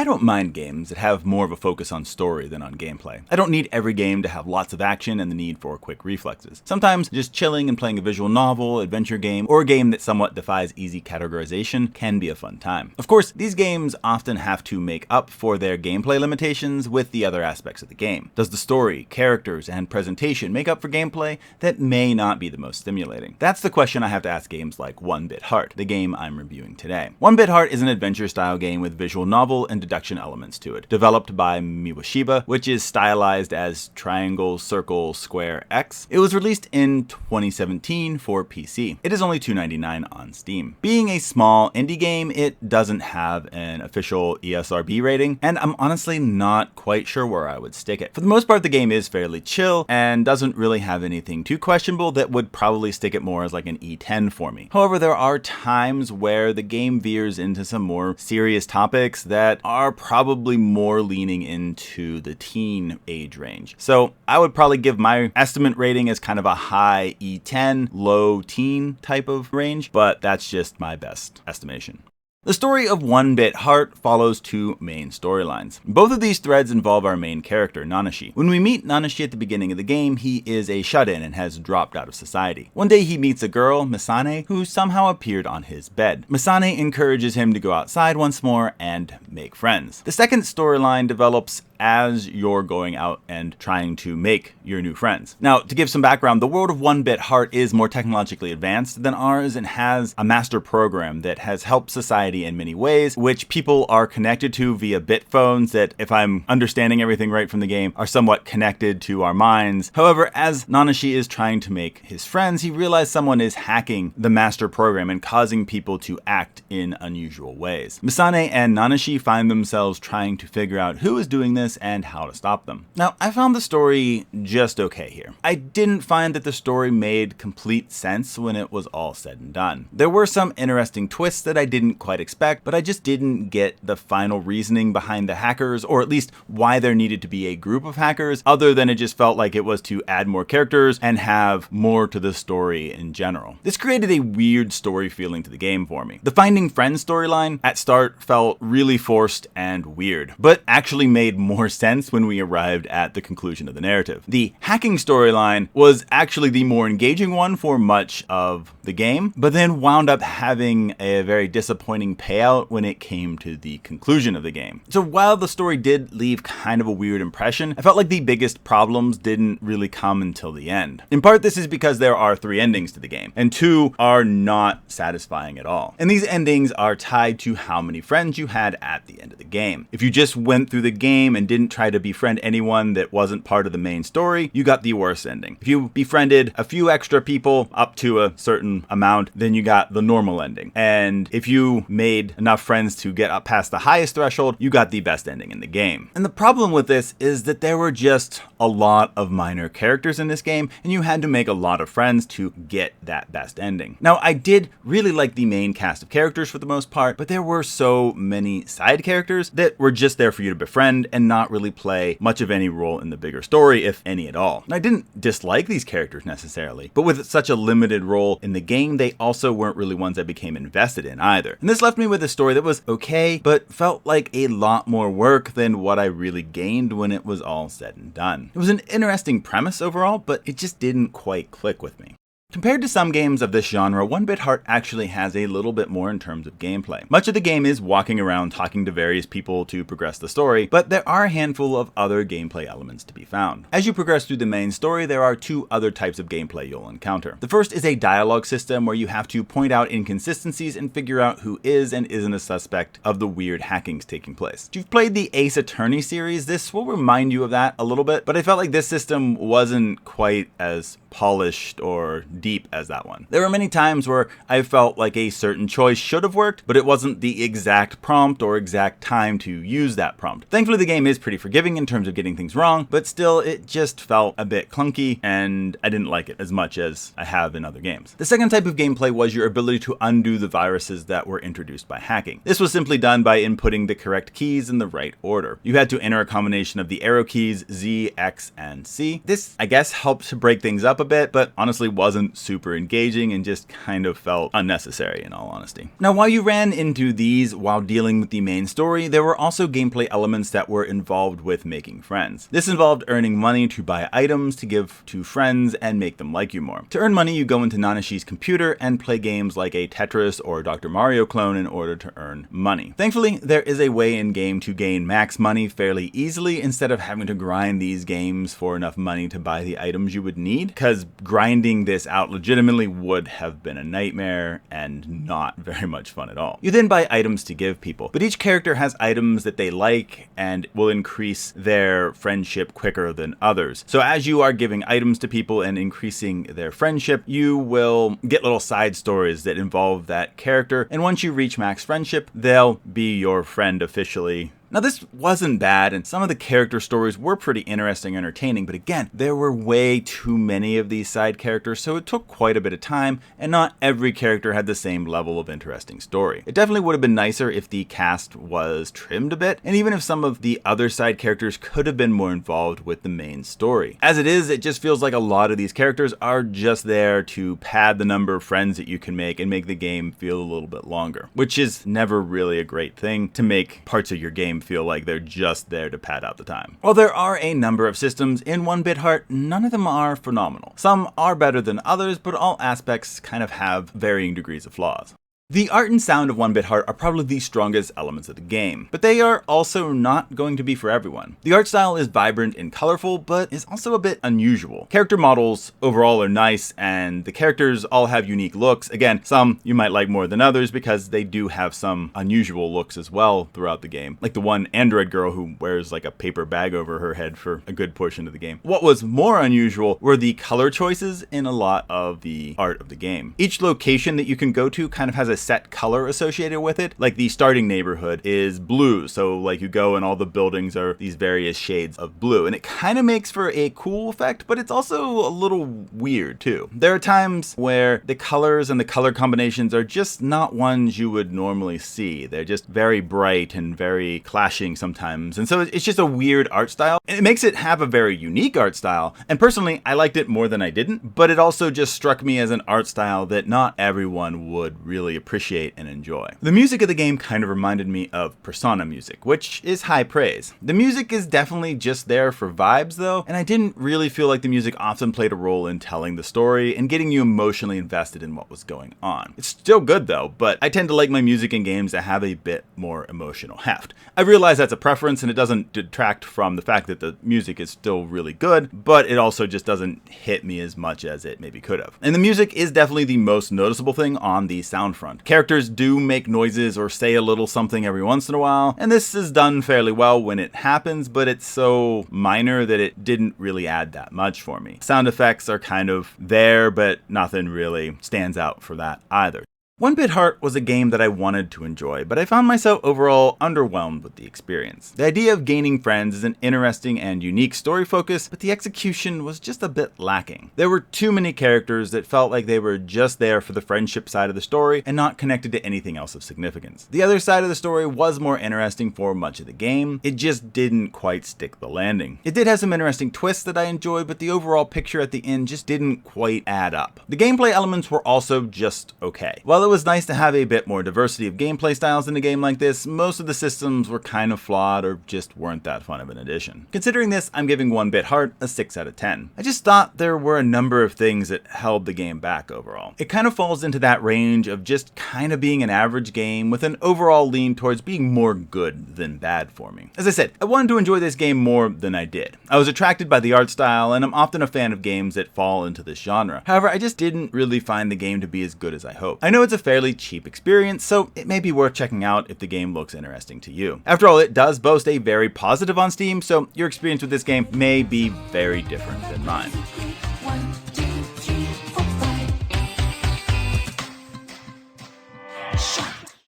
I don't mind games that have more of a focus on story than on gameplay. I don't need every game to have lots of action and the need for quick reflexes. Sometimes just chilling and playing a visual novel, adventure game, or a game that somewhat defies easy categorization can be a fun time. Of course, these games often have to make up for their gameplay limitations with the other aspects of the game. Does the story, characters, and presentation make up for gameplay that may not be the most stimulating? That's the question I have to ask games like 1bitHeart, the game I'm reviewing today. 1bitHeart is an adventure-style game with visual novel and deduction elements to it, developed by Miwashiba, which is stylized as triangle, circle, square, X. It was released in 2017 for PC. It is only $2.99 on Steam. Being a small indie game, it doesn't have an official ESRB rating, and I'm honestly not quite sure where I would stick it. For the most part, the game is fairly chill and doesn't really have anything too questionable that would probably stick it more as like an E10 for me. However, there are times where the game veers into some more serious topics that are probably more leaning into the teen age range. So I would probably give my estimate rating as kind of a high E10, low teen type of range, but that's just my best estimation. The story of 1bitHeart follows two main storylines. Both of these threads involve our main character, Nanashi. When we meet Nanashi at the beginning of the game, he is a shut-in and has dropped out of society. One day he meets a girl, Misane, who somehow appeared on his bed. Misane encourages him to go outside once more and make friends. The second storyline develops as you're going out and trying to make your new friends. Now, to give some background, the world of 1bitHeart is more technologically advanced than ours and has a master program that has helped society in many ways, which people are connected to via bit phones that, if I'm understanding everything right from the game, are somewhat connected to our minds. However, as Nanashi is trying to make his friends, he realizes someone is hacking the master program and causing people to act in unusual ways. Misane and Nanashi find themselves trying to figure out who is doing this and how to stop them. Now, I found the story just okay here. I didn't find that the story made complete sense when it was all said and done. There were some interesting twists that I didn't quite expect, but I just didn't get the final reasoning behind the hackers, or at least why there needed to be a group of hackers, other than it just felt like it was to add more characters and have more to the story in general. This created a weird story feeling to the game for me. The Finding Friends storyline at start felt really forced and weird, but actually made more sense when we arrived at the conclusion of the narrative. The hacking storyline was actually the more engaging one for much of the game, but then wound up having a very disappointing payout when it came to the conclusion of the game. So while the story did leave kind of a weird impression, I felt like the biggest problems didn't really come until the end. In part, this is because there are 3 endings to the game, and 2 are not satisfying at all. And these endings are tied to how many friends you had at the end of the game. If you just went through the game and didn't try to befriend anyone that wasn't part of the main story, you got the worst ending. If you befriended a few extra people up to a certain amount, then you got the normal ending. And if you made enough friends to get up past the highest threshold, you got the best ending in the game. And the problem with this is that there were just a lot of minor characters in this game, and you had to make a lot of friends to get that best ending. Now, I did really like the main cast of characters for the most part, but there were so many side characters that were just there for you to befriend and not really play much of any role in the bigger story, if any at all. And I didn't dislike these characters necessarily, but with such a limited role in the game, they also weren't really ones I became invested in either. And this left me with a story that was okay, but felt like a lot more work than what I really gained when it was all said and done. It was an interesting premise overall, but it just didn't quite click with me. Compared to some games of this genre, 1bitHeart actually has a little bit more in terms of gameplay. Much of the game is walking around talking to various people to progress the story, but there are a handful of other gameplay elements to be found. As you progress through the main story, there are 2 other types of gameplay you'll encounter. The first is a dialogue system where you have to point out inconsistencies and figure out who is and isn't a suspect of the weird hackings taking place. If you've played the Ace Attorney series, this will remind you of that a little bit, but I felt like this system wasn't quite as polished or deep as that one. There were many times where I felt like a certain choice should have worked, but it wasn't the exact prompt or exact time to use that prompt. Thankfully, the game is pretty forgiving in terms of getting things wrong, but still, it just felt a bit clunky, and I didn't like it as much as I have in other games. The second type of gameplay was your ability to undo the viruses that were introduced by hacking. This was simply done by inputting the correct keys in the right order. You had to enter a combination of the arrow keys Z, X, and C. This, I guess, helped to break things up a bit, but honestly wasn't wasn't super engaging and just kind of felt unnecessary in all honesty. Now, while you ran into these while dealing with the main story, there were also gameplay elements that were involved with making friends. This involved earning money to buy items to give to friends and make them like you more. To earn money, you go into Nanashi's computer and play games like a Tetris or Dr. Mario clone in order to earn money. Thankfully, there is a way in game to gain max money fairly easily instead of having to grind these games for enough money to buy the items you would need, because grinding this out legitimately would have been a nightmare and not very much fun at all. You then buy items to give people, but each character has items that they like and will increase their friendship quicker than others. So as you are giving items to people and increasing their friendship, you will get little side stories that involve that character, and once you reach max friendship, they'll be your friend officially. Now, this wasn't bad, and some of the character stories were pretty interesting and entertaining, but again, there were way too many of these side characters, so it took quite a bit of time, and not every character had the same level of interesting story. It definitely would have been nicer if the cast was trimmed a bit, and even if some of the other side characters could have been more involved with the main story. As it is, it just feels like a lot of these characters are just there to pad the number of friends that you can make and make the game feel a little bit longer, which is never really a great thing, to make parts of your game feel like they're just there to pad out the time. While there are a number of systems in 1bitHeart, none of them are phenomenal. Some are better than others, but all aspects kind of have varying degrees of flaws. The art and sound of 1bitHeart are probably the strongest elements of the game, but they are also not going to be for everyone. The art style is vibrant and colorful, but is also a bit unusual. Character models overall are nice, and the characters all have unique looks. Again, some you might like more than others because they do have some unusual looks as well throughout the game, like the one android girl who wears like a paper bag over her head for a good portion of the game. What was more unusual were the color choices in a lot of the art of the game. Each location that you can go to kind of has a set color associated with it. Like the starting neighborhood is blue, so like you go and all the buildings are these various shades of blue, and it kind of makes for a cool effect, but it's also a little weird too. There are times where the colors and the color combinations are just not ones you would normally see. They're just very bright and very clashing sometimes, and so it's just a weird art style. And it makes it have a very unique art style, and personally I liked it more than I didn't, but it also just struck me as an art style that not everyone would really appreciate and enjoy. The music of the game kind of reminded me of Persona music, which is high praise. The music is definitely just there for vibes though, and I didn't really feel like the music often played a role in telling the story and getting you emotionally invested in what was going on. It's still good though, but I tend to like my music in games that have a bit more emotional heft. I realize that's a preference, and it doesn't detract from the fact that the music is still really good, but it also just doesn't hit me as much as it maybe could have. And the music is definitely the most noticeable thing on the sound front. Characters do make noises or say a little something every once in a while, and this is done fairly well when it happens, but it's so minor that it didn't really add that much for me. Sound effects are kind of there, but nothing really stands out for that either. 1bitHeart was a game that I wanted to enjoy, but I found myself overall underwhelmed with the experience. The idea of gaining friends is an interesting and unique story focus, but the execution was just a bit lacking. There were too many characters that felt like they were just there for the friendship side of the story and not connected to anything else of significance. The other side of the story was more interesting for much of the game. It just didn't quite stick the landing. It did have some interesting twists that I enjoyed, but the overall picture at the end just didn't quite add up. The gameplay elements were also just okay. While it was nice to have a bit more diversity of gameplay styles in a game like this, most of the systems were kind of flawed or just weren't that fun of an addition. Considering this, I'm giving 1bitHeart a 6 out of 10. I just thought there were a number of things that held the game back overall. It kind of falls into that range of just kind of being an average game with an overall lean towards being more good than bad for me. As I said, I wanted to enjoy this game more than I did. I was attracted by the art style, and I'm often a fan of games that fall into this genre. However, I just didn't really find the game to be as good as I hoped. I know it's a fairly cheap experience, so it may be worth checking out if the game looks interesting to you. After all, it does boast a very positive on Steam, so your experience with this game may be very different than mine.